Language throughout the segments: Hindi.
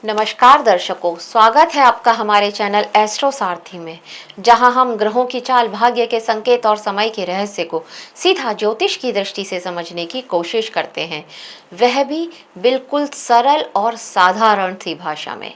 नमस्कार दर्शकों, स्वागत है आपका हमारे चैनल एस्ट्रो सारथी में, जहां हम ग्रहों की चाल, भाग्य के संकेत और समय के रहस्य को सीधा ज्योतिष की दृष्टि से समझने की कोशिश करते हैं, वह भी बिल्कुल सरल और साधारण सी भाषा में।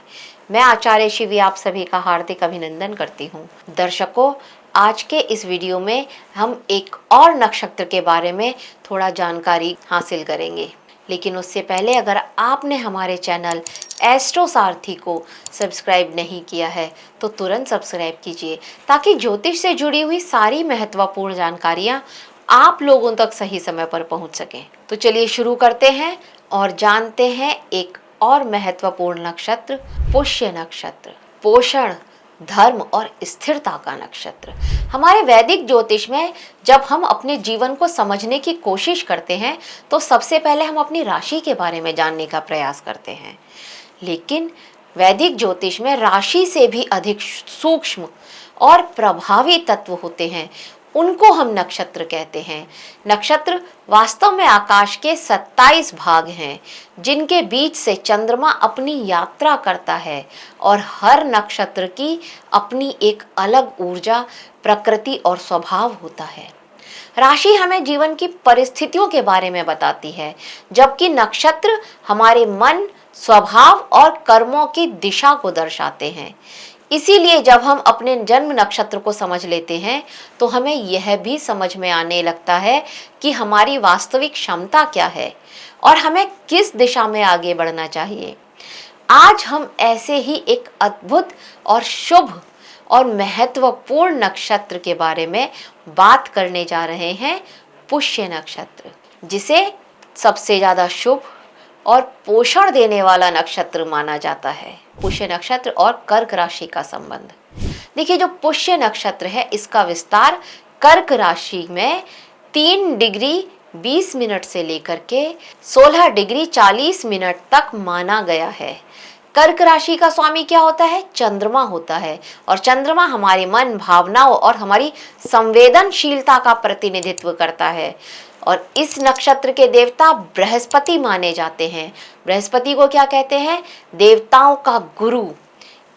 मैं आचार्य शिवी आप सभी का हार्दिक अभिनंदन करती हूँ। दर्शकों, आज के इस वीडियो में हम एक और नक्षत्र के बारे में थोड़ा जानकारी हासिल करेंगे, लेकिन उससे पहले अगर आपने हमारे चैनल एस्ट्रो सारथी को सब्सक्राइब नहीं किया है तो तुरंत सब्सक्राइब कीजिए, ताकि ज्योतिष से जुड़ी हुई सारी महत्वपूर्ण जानकारियां आप लोगों तक सही समय पर पहुंच सकें। तो चलिए शुरू करते हैं और जानते हैं एक और महत्वपूर्ण नक्षत्र, पुष्य नक्षत्र। पोषण, धर्म और स्थिरता का नक्षत्र। हमारे वैदिक ज्योतिष में जब हम अपने जीवन को समझने की कोशिश करते हैं तो सबसे पहले हम अपनी राशि के बारे में जानने का प्रयास करते हैं, लेकिन वैदिक ज्योतिष में राशि से भी अधिक सूक्ष्म और प्रभावी तत्व होते हैं, उनको हम नक्षत्र कहते हैं। नक्षत्र वास्तव में आकाश के 27 भाग हैं, जिनके बीच से चंद्रमा अपनी यात्रा करता है, और हर नक्षत्र की अपनी एक अलग ऊर्जा, प्रकृति और स्वभाव होता है। राशि हमें जीवन की परिस्थितियों के बारे में बताती है, जबकि नक्षत्र हमारे मन, स्वभाव और कर्मों की दिशा को दर्शाते हैं। इसीलिए जब हम अपने जन्म नक्षत्र को समझ लेते हैं तो हमें यह भी समझ में आने लगता है कि हमारी वास्तविक क्षमता क्या है और हमें किस दिशा में आगे बढ़ना चाहिए। आज हम ऐसे ही एक अद्भुत और शुभ और महत्वपूर्ण नक्षत्र के बारे में बात करने जा रहे हैं, पुष्य नक्षत्र, जिसे सबसे ज्यादा शुभ और पोषण देने वाला नक्षत्र माना जाता है। पुष्य नक्षत्र और कर्क राशि का संबंध देखिए, जो पुष्य नक्षत्र है इसका विस्तार कर्क राशि में 3 डिग्री 20 मिनट से लेकर के 16 डिग्री 40 मिनट तक माना गया है। कर्क राशि का स्वामी क्या होता है? चंद्रमा होता है, और चंद्रमा हमारे मन, भावनाओं और हमारी संवेदनशीलता का प्रतिनिधित्व करता है। और इस नक्षत्र के देवता बृहस्पति माने जाते हैं। बृहस्पति को क्या कहते हैं? देवताओं का गुरु।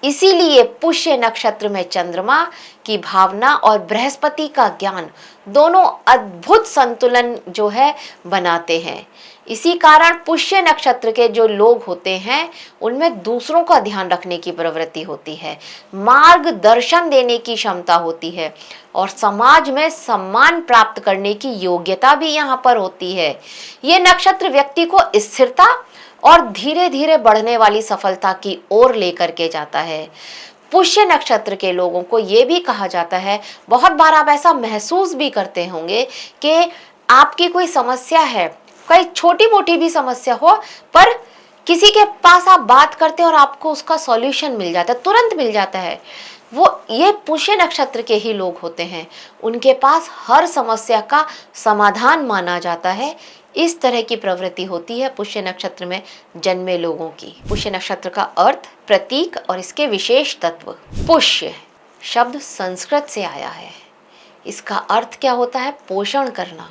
इसीलिए पुष्य नक्षत्र में चंद्रमा की भावना और बृहस्पति का ज्ञान दोनों अद्भुत संतुलन जो है बनाते हैं। इसी कारण पुष्य नक्षत्र के जो लोग होते हैं उनमें दूसरों का ध्यान रखने की प्रवृत्ति होती है, मार्गदर्शन देने की क्षमता होती है, और समाज में सम्मान प्राप्त करने की योग्यता भी यहाँ पर होती है। ये नक्षत्र व्यक्ति को स्थिरता और धीरे धीरे बढ़ने वाली सफलता की ओर लेकर के जाता है। पुष्य नक्षत्र के लोगों को ये भी कहा जाता है, बहुत बार आप ऐसा महसूस भी करते होंगे कि आपकी कोई समस्या है, कोई छोटी मोटी भी समस्या हो, पर किसी के पास आप बात करते हैं और आपको उसका सॉल्यूशन मिल जाता है, तुरंत मिल जाता है। वो ये पुष्य नक्षत्र के ही लोग होते हैं, उनके पास हर समस्या का समाधान माना जाता है। इस तरह की प्रवृत्ति होती है पुष्य नक्षत्र में जन्मे लोगों की। पुष्य नक्षत्र का अर्थ, प्रतीक और इसके विशेष तत्व। पुष्य शब्द संस्कृत से आया है। इसका अर्थ क्या होता है? पोषण करना,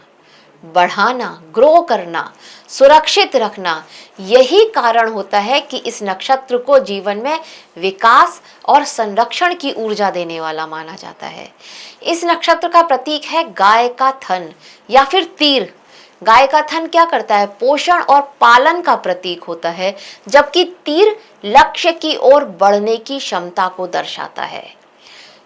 बढ़ाना, ग्रो करना, सुरक्षित रखना। यही कारण होता है कि इस नक्षत्र को जीवन में विकास और संरक्षण की ऊर्जा देने वाला माना जाता है। इस नक्षत्र का प्रतीक है गाय का थन या फिर तीर। गाय का थन क्या करता है? पोषण और पालन का प्रतीक होता है, जबकि तीर लक्ष्य की ओर बढ़ने की क्षमता को दर्शाता है।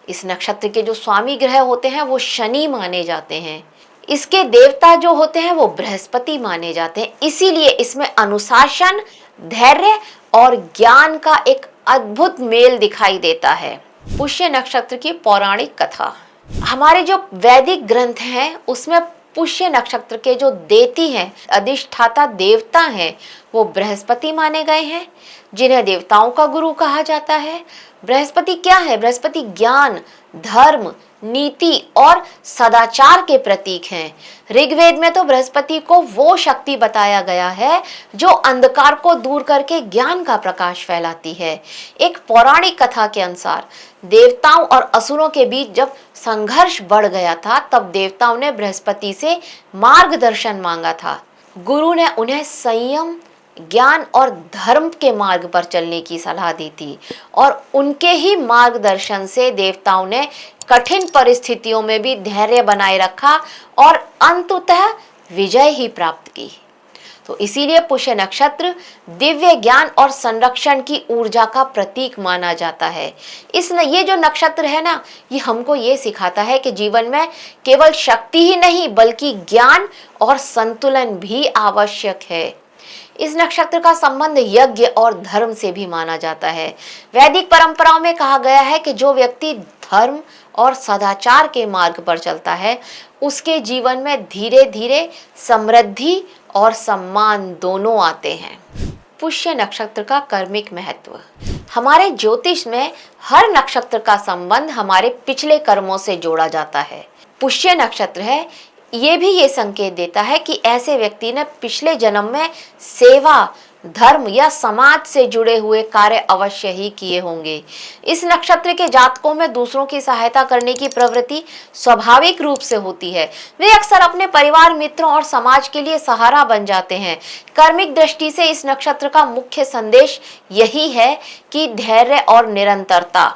इस नक्षत्र के जो स्वामी ग्रह होते हैं वो शनि माने जाते हैं। इसके देवता जो होते हैं वो बृहस्पति माने जाते हैं। इसीलिए इसमें अनुशासन, धैर्य और ज्ञान का एक अद्भुत मेल दिखाई देता है। पुष्य नक्षत्र की पौराणिक कथा, हमारे जो वैदिक ग्रंथ हैं उसमें पुष्य नक्षत्र के जो देती हैं, अधिष्ठाता देवता हैं, वो बृहस्पति माने गए हैं, जिन्हें देवताओं का गुरु कहा जाता है। बृहस्पति क्या है? बृहस्पति ज्ञान, धर्म, नीति और सदाचार के प्रतीक हैं। ऋग्वेद में तो बृहस्पति को वो शक्ति बताया गया है जो अंधकार को दूर करके ज्ञान का प्रकाश फैलाती है। एक पौराणिक कथा के अनुसार देवताओं और असुरों के बीच जब संघर्ष बढ़ गया था, तब देवताओं ने बृहस्पति से मार्गदर्शन मांगा था। गुरु ने उन्हें संयम, ज्ञान और धर्म के मार्ग पर चलने की सलाह दी थी और उनके ही मार्गदर्शन से देवताओं ने कठिन परिस्थितियों में भी धैर्य बनाए रखा और अंततः विजय ही प्राप्त की। तो इसीलिए पुष्य नक्षत्र दिव्य ज्ञान और संरक्षण की ऊर्जा का प्रतीक माना जाता है। ये जो नक्षत्र है ना, ये हमको ये सिखाता है कि जीवन में केवल शक्ति ही नहीं बल्कि ज्ञान और संतुलन भी आवश्यक है। इस नक्षत्र का संबंध यज्ञ और धर्म से भी माना जाता है। वैदिक परंपराओं में कहा गया है कि जो व्यक्ति धर्म और सदाचार के मार्ग पर चलता है उसके जीवन में धीरे धीरे समृद्धि और सम्मान दोनों आते हैं। पुष्य नक्षत्र का कर्मिक महत्व। हमारे ज्योतिष में हर नक्षत्र का संबंध हमारे पिछले कर्मों से जोड़ा जाता है। पुष्य नक्षत्र है ये भी ये संकेत देता है कि ऐसे व्यक्ति ने पिछले जन्म में सेवा, धर्म या समाज से जुड़े हुए कार्य अवश्य ही किए होंगे। इस नक्षत्र के जातकों में दूसरों की सहायता करने की प्रवृत्ति स्वाभाविक रूप से होती है। वे अक्सर अपने परिवार, मित्रों और समाज के लिए सहारा बन जाते हैं। कर्मिक दृष्टि से इस नक्षत्र का मुख्य संदेश यही है कि धैर्य और निरंतरता,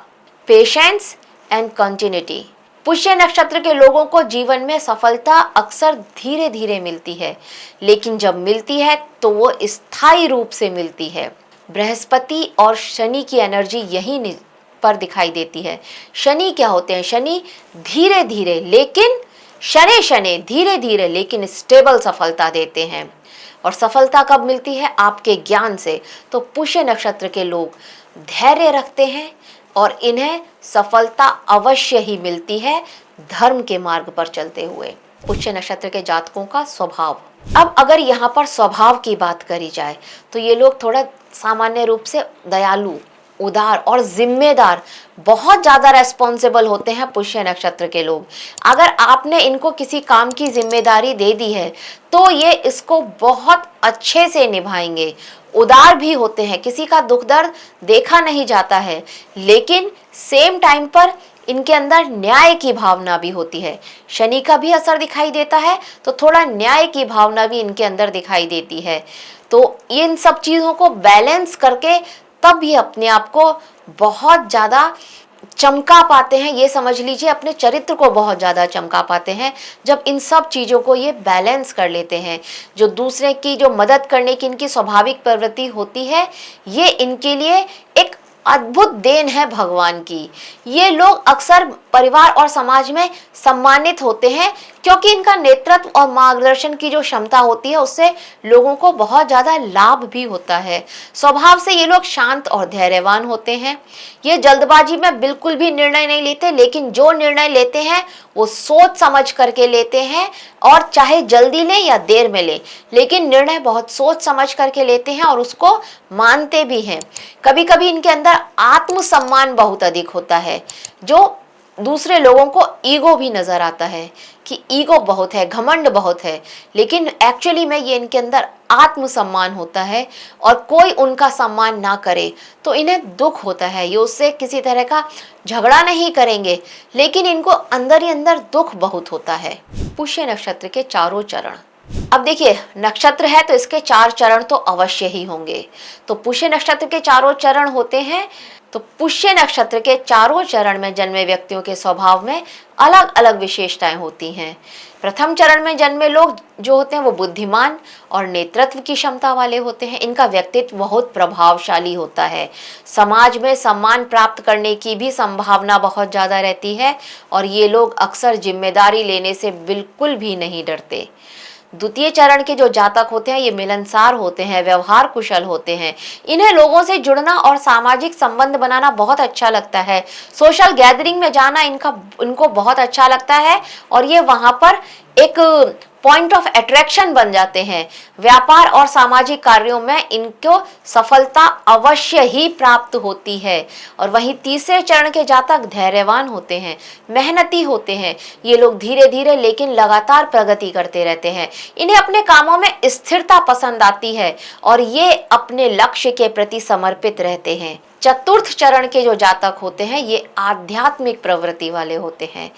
पेशेंस एंड कंटिन्यूटी। पुष्य नक्षत्र के लोगों को जीवन में सफलता अक्सर धीरे धीरे मिलती है, लेकिन जब मिलती है तो वो स्थायी रूप से मिलती है। बृहस्पति और शनि की एनर्जी यही पर दिखाई देती है। शनि क्या होते हैं? शनि धीरे धीरे लेकिन स्टेबल सफलता देते हैं। और सफलता कब मिलती है? आपके ज्ञान से। तो पुष्य नक्षत्र के लोग धैर्य रखते हैं और इन्हें सफलता अवश्य ही मिलती है धर्म के मार्ग पर चलते हुए। पुष्य नक्षत्र के जातकों का स्वभाव। अब अगर यहाँ पर स्वभाव की बात करी जाए तो ये लोग थोड़ा सामान्य रूप से दयालु, उदार और जिम्मेदार, बहुत ज्यादा रेस्पॉन्सिबल होते हैं पुष्य नक्षत्र के लोग। अगर आपने इनको किसी काम की जिम्मेदारी दे दी है तो ये इसको बहुत अच्छे से निभाएंगे। उदार भी होते हैं, किसी का दुख दर्द देखा नहीं जाता है, लेकिन सेम टाइम पर इनके अंदर न्याय की भावना भी होती है। शनि का भी असर दिखाई देता है तो थोड़ा न्याय की भावना भी इनके अंदर दिखाई देती है। तो इन सब चीजों को बैलेंस करके तब ये अपने आप को बहुत ज्यादा चमका पाते हैं। ये समझ लीजिए अपने चरित्र को बहुत ज्यादा चमका पाते हैं जब इन सब चीजों को ये बैलेंस कर लेते हैं। जो दूसरे की जो मदद करने की इनकी स्वाभाविक प्रवृत्ति होती है, ये इनके लिए एक अद्भुत देन है भगवान की। ये लोग अक्सर परिवार और समाज में सम्मानित होते हैं क्योंकि इनका नेतृत्व और मार्गदर्शन की जो क्षमता होती है उससे लोगों को बहुत ज्यादा लाभ भी होता है। स्वभाव से ये लोग शांत और धैर्यवान होते हैं। ये जल्दबाजी में बिल्कुल भी निर्णय नहीं लेते, लेकिन जो निर्णय लेते हैं वो सोच समझ करके लेते हैं और चाहे जल्दी ले या देर में ले, लेकिन निर्णय बहुत सोच समझ करके लेते हैं और उसको मानते भी हैं। कभी कभी इनके अंदर आत्मसम्मान बहुत अधिक होता है, जो दूसरे लोगों को ईगो भी नजर आता है कि ईगो बहुत है, घमंड बहुत है, लेकिन एक्चुअली में ये इनके अंदर आत्मसम्मान होता है और कोई उनका सम्मान ना करे तो इन्हें दुख होता है। ये उससे किसी तरह का झगड़ा नहीं करेंगे, लेकिन इनको अंदर ही अंदर दुख बहुत होता है। पुष्य नक्षत्र के चारों चरण। अब देखिए, नक्षत्र है तो इसके 4 चरण तो अवश्य ही होंगे। तो पुष्य नक्षत्र के चारों चरण होते हैं। तो पुष्य नक्षत्र के चारों चरण में जन्मे व्यक्तियों के स्वभाव में अलग अलग विशेषताएं होती हैं। प्रथम चरण में जन्मे लोग जो होते हैं वो बुद्धिमान और नेतृत्व की क्षमता वाले होते हैं। इनका व्यक्तित्व बहुत प्रभावशाली होता है। समाज में सम्मान प्राप्त करने की भी संभावना बहुत ज़्यादा रहती है और ये लोग अक्सर जिम्मेदारी लेने से बिल्कुल भी नहीं डरते। द्वितीय चरण के जो जातक होते हैं ये मिलनसार होते हैं, व्यवहार कुशल होते हैं। इन्हें लोगों से जुड़ना और सामाजिक संबंध बनाना बहुत अच्छा लगता है। सोशल गैदरिंग में जाना इनको बहुत अच्छा लगता है और ये वहां पर एक पॉइंट ऑफ अट्रैक्शन बन जाते हैं। व्यापार और सामाजिक कार्यों में इनको सफलता अवश्य ही प्राप्त होती है। और वहीं तीसरे चरण के जातक धैर्यवान होते हैं, मेहनती होते हैं। ये लोग धीरे धीरे लेकिन लगातार प्रगति करते रहते हैं। इन्हें अपने कामों में स्थिरता पसंद आती है और ये अपने लक्ष्य के प्रति समर्पित रहते हैं। चतुर्थ चरण के जो जातक होते हैं ये आध्यात्मिक प्रवृत्ति वाले होते हैं।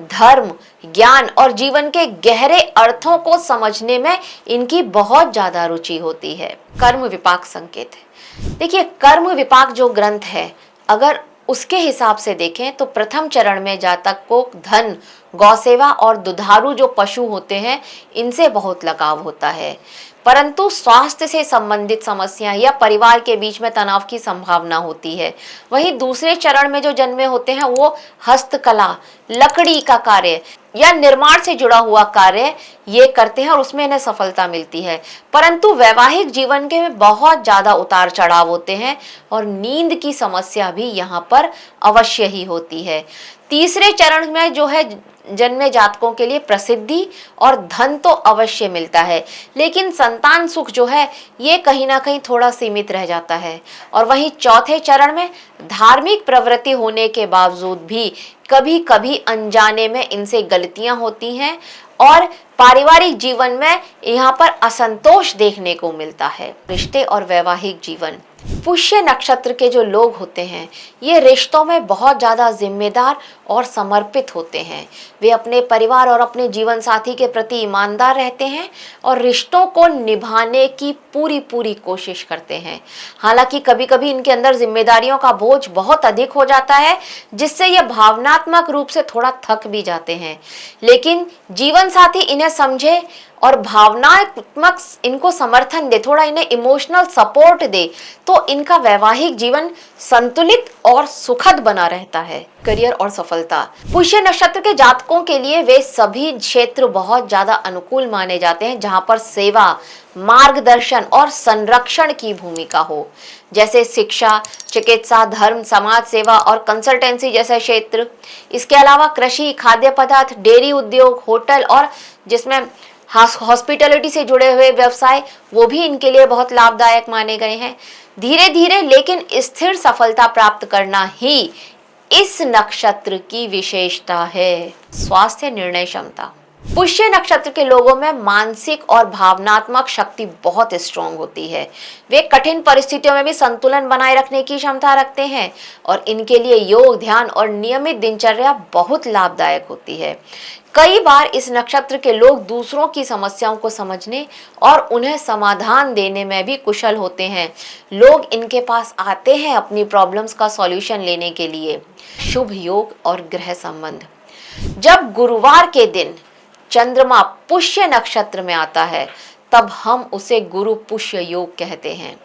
धर्म, ज्ञान और जीवन के गहरे अर्थों को समझने में इनकी बहुत ज्यादा रुचि होती है। कर्म विपाक संकेत है। देखिए, कर्म विपाक जो ग्रंथ है, अगर उसके हिसाब से देखें तो प्रथम चरण में जातक को धन, गौसेवा और दुधारू जो पशु होते हैं इनसे बहुत लगाव होता है, परंतु स्वास्थ्य से संबंधित समस्याएं या परिवार के बीच में तनाव की संभावना होती है। वहीं दूसरे चरण में जो जन्मे होते हैं वो हस्तकला, लकड़ी का कार्य या निर्माण से जुड़ा हुआ कार्य ये करते हैं और उसमें इन्हें सफलता मिलती है, परंतु वैवाहिक जीवन के में बहुत ज्यादा उतार चढ़ाव होते हैं और नींद की समस्या भी यहाँ पर अवश्य ही होती है। तीसरे चरण में जो है जन्मे जातकों के लिए प्रसिद्धि और धन तो अवश्य मिलता है, लेकिन संतान सुख जो है ये कहीं ना कहीं थोड़ा सीमित रह जाता है। और वहीं चौथे चरण में धार्मिक प्रवृत्ति होने के बावजूद भी कभी कभी अनजाने में इनसे गलतियां होती हैं और पारिवारिक जीवन में यहाँ पर असंतोष देखने को मिलता है। रिश्ते और वैवाहिक जीवन, पुष्य नक्षत्र के जो लोग होते हैं ये रिश्तों में बहुत ज्यादा जिम्मेदार और समर्पित होते हैं। वे अपने परिवार और अपने जीवन साथी के प्रति ईमानदार रहते हैं और रिश्तों को निभाने की पूरी कोशिश करते हैं। हालांकि कभी कभी इनके अंदर जिम्मेदारियों का बोझ बहुत अधिक हो जाता है, जिससे ये भावनात्मक रूप से थोड़ा थक भी जाते हैं, लेकिन जीवन साथी इन्हें समझे और भावनात्मक इनको समर्थन दे, थोड़ा इन्हें इमोशनल सपोर्ट दे, तो इनका वैवाहिक जीवन संतुलित और सुखद बना रहता है। करियर और सफलता, पुष्य नक्षत्र के जातकों के लिए वे सभी क्षेत्र बहुत ज्यादा अनुकूल माने जाते हैं जहां पर सेवा, मार्गदर्शन और संरक्षण की भूमिका हो, जैसे शिक्षा, चिकित्सा, धर्म, समाज सेवा और कंसल्टेंसी जैसे क्षेत्र। इसके अलावा कृषि, खाद्य पदार्थ, डेयरी उद्योग, होटल और जिसमें हॉस्पिटैलिटी से जुड़े हुए व्यवसाय वो भी इनके लिए बहुत लाभदायक माने गए हैं। धीरे धीरे लेकिन स्थिर सफलता प्राप्त करना ही इस नक्षत्र की विशेषता है। स्वास्थ्य, निर्णय क्षमता, पुष्य नक्षत्र के लोगों में मानसिक और भावनात्मक शक्ति बहुत स्ट्रांग होती है। वे कठिन परिस्थितियों में भी संतुलन बनाए रखने की क्षमता रखते हैं और इनके लिए योग, ध्यान और नियमित दिनचर्या बहुत लाभदायक होती है। कई बार इस नक्षत्र के लोग दूसरों की समस्याओं को समझने और उन्हें समाधान देने में भी कुशल होते हैं। लोग इनके पास आते हैं अपनी प्रॉब्लम्स का सॉल्यूशन लेने के लिए। शुभ योग और ग्रह संबंध, जब गुरुवार के दिन चंद्रमा पुष्य नक्षत्र में आता है तब हम उसे गुरु पुष्य योग कहते हैं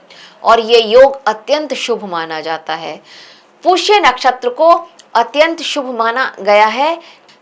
और ये योग अत्यंत शुभ माना जाता है। पुष्य नक्षत्र को अत्यंत शुभ माना गया है।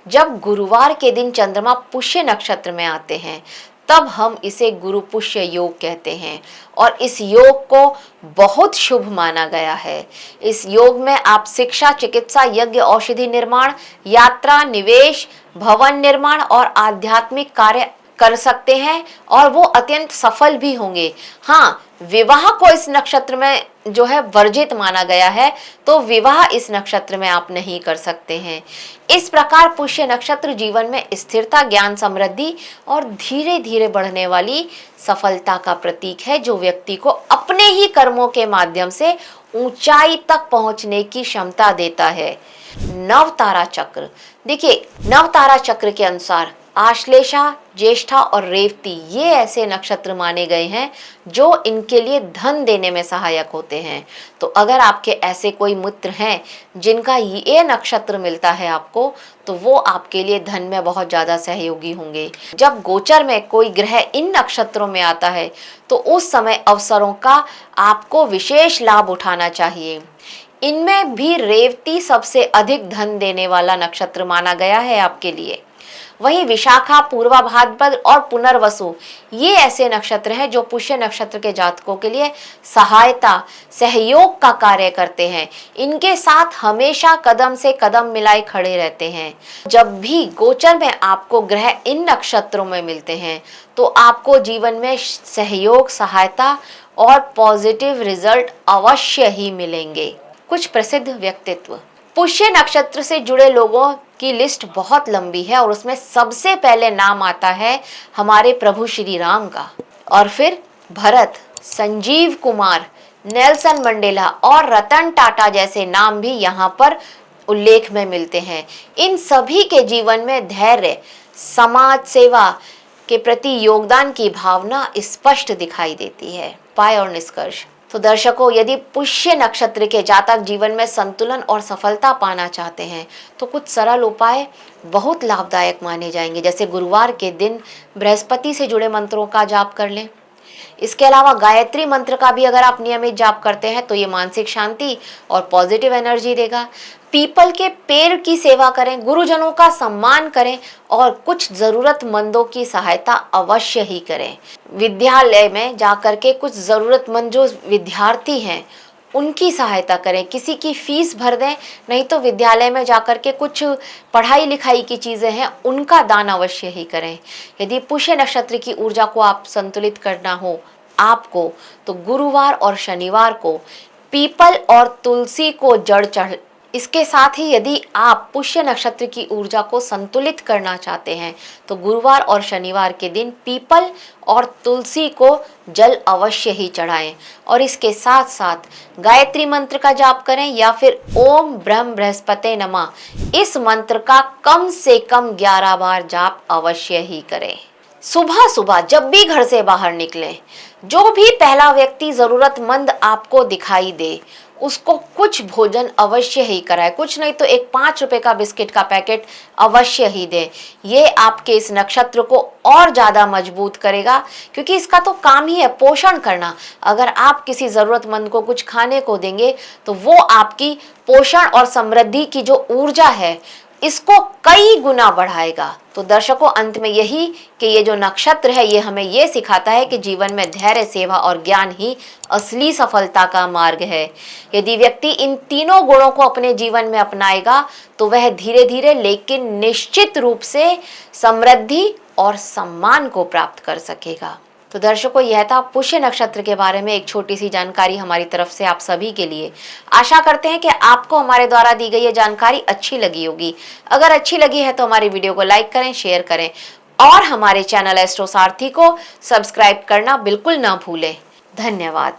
जब गुरुवार के दिन चंद्रमा पुष्य नक्षत्र में आते हैं तब हम इसे गुरु पुष्य योग कहते हैं और इस योग को बहुत शुभ माना गया है। इस योग में आप शिक्षा, चिकित्सा, यज्ञ, औषधि निर्माण, यात्रा, निवेश, भवन निर्माण और आध्यात्मिक कार्य कर सकते हैं और वो अत्यंत सफल भी होंगे। हाँ, विवाह को इस नक्षत्र में जो है वर्जित माना गया है, तो विवाह इस नक्षत्र में आप नहीं कर सकते हैं। इस प्रकार पुष्य नक्षत्र जीवन में स्थिरता, ज्ञान, समृद्धि और धीरे धीरे बढ़ने वाली सफलता का प्रतीक है, जो व्यक्ति को अपने ही कर्मों के माध्यम से ऊंचाई तक पहुंचने की क्षमता देता है। नव तारा चक्र, देखिए नव तारा चक्र के अनुसार आश्लेषा, ज्येष्ठा और रेवती ये ऐसे नक्षत्र माने गए हैं जो इनके लिए धन देने में सहायक होते हैं। तो अगर आपके ऐसे कोई मित्र हैं जिनका ये नक्षत्र मिलता है आपको, तो वो आपके लिए धन में बहुत ज्यादा सहयोगी होंगे। जब गोचर में कोई ग्रह इन नक्षत्रों में आता है तो उस समय अवसरों का आपको विशेष लाभ उठाना चाहिए। इनमें भी रेवती सबसे अधिक धन देने वाला नक्षत्र माना गया है आपके लिए। वहीं विशाखा, पूर्वा भाद्रपद और पुनर्वसु ये ऐसे नक्षत्र हैं जो पुष्य नक्षत्र के जातकों के लिए सहायता, सहयोग का कार्य करते हैं। इनके साथ हमेशा कदम से कदम मिलाए खड़े रहते हैं। जब भी गोचर में आपको ग्रह इन नक्षत्रों में मिलते हैं तो आपको जीवन में सहयोग, सहायता और पॉजिटिव रिजल्ट अवश्य ही मिलेंगे। कुछ प्रसिद्ध व्यक्तित्व, पुष्य नक्षत्र से जुड़े लोगों की लिस्ट बहुत लंबी है और उसमें सबसे पहले नाम आता है हमारे प्रभु श्री राम का, और फिर भरत, संजीव कुमार, नेल्सन मंडेला और रतन टाटा जैसे नाम भी यहाँ पर उल्लेख में मिलते हैं। इन सभी के जीवन में धैर्य, समाज सेवा के प्रति योगदान की भावना स्पष्ट दिखाई देती है। उपाय और निष्कर्ष। तो दर्शकों, यदि पुष्य नक्षत्र के जातक जीवन में संतुलन और सफलता पाना चाहते हैं तो कुछ सरल उपाय बहुत लाभदायक माने जाएंगे। जैसे गुरुवार के दिन बृहस्पति से जुड़े मंत्रों का जाप कर लें। इसके अलावा गायत्री मंत्र का भी अगर आप नियमित जाप करते हैं तो ये मानसिक शांति और पॉजिटिव एनर्जी देगा। पीपल के पेड़ की सेवा करें, गुरुजनों का सम्मान करें और कुछ जरूरतमंदों की सहायता अवश्य ही करें। विद्यालय में जाकर के कुछ जरूरतमंद जो विद्यार्थी हैं उनकी सहायता करें, किसी की फीस भर दें, नहीं तो विद्यालय में जाकर के कुछ पढ़ाई लिखाई की चीज़ें हैं उनका दान अवश्य ही करें। यदि पुष्य नक्षत्र की ऊर्जा को आप संतुलित करना हो आपको, तो गुरुवार और शनिवार को पीपल और तुलसी को जड़ चढ़। इसके साथ ही यदि आप पुष्य नक्षत्र की ऊर्जा को संतुलित करना चाहते हैं तो गुरुवार और शनिवार के दिन पीपल और तुलसी को जल अवश्य ही चढ़ाएं और इसके साथ साथ गायत्री मंत्र का जाप करें या फिर ओम ब्रह्म बृहस्पते नमः इस मंत्र का कम से कम 11 बार जाप अवश्य ही करें। सुबह सुबह जब भी घर से बाहर निकलें, जो भी पहला व्यक्ति जरूरतमंद आपको दिखाई दे उसको कुछ भोजन अवश्य ही कराए। कुछ नहीं तो एक 5 रुपए का बिस्किट का पैकेट अवश्य ही दें। ये आपके इस नक्षत्र को और ज़्यादा मजबूत करेगा, क्योंकि इसका तो काम ही है पोषण करना। अगर आप किसी ज़रूरतमंद को कुछ खाने को देंगे तो वो आपकी पोषण और समृद्धि की जो ऊर्जा है इसको कई गुना बढ़ाएगा। तो दर्शकों, अंत में यही कि ये जो नक्षत्र है ये हमें ये सिखाता है कि जीवन में धैर्य, सेवा और ज्ञान ही असली सफलता का मार्ग है। यदि व्यक्ति इन तीनों गुणों को अपने जीवन में अपनाएगा तो वह धीरे धीरे लेकिन निश्चित रूप से समृद्धि और सम्मान को प्राप्त कर सकेगा। तो दर्शकों, यह था पुष्य नक्षत्र के बारे में एक छोटी सी जानकारी हमारी तरफ से आप सभी के लिए। आशा करते हैं कि आपको हमारे द्वारा दी गई ये जानकारी अच्छी लगी होगी। अगर अच्छी लगी है तो हमारी वीडियो को लाइक करें, शेयर करें और हमारे चैनल एस्ट्रो सारथी को सब्सक्राइब करना बिल्कुल ना भूलें। धन्यवाद।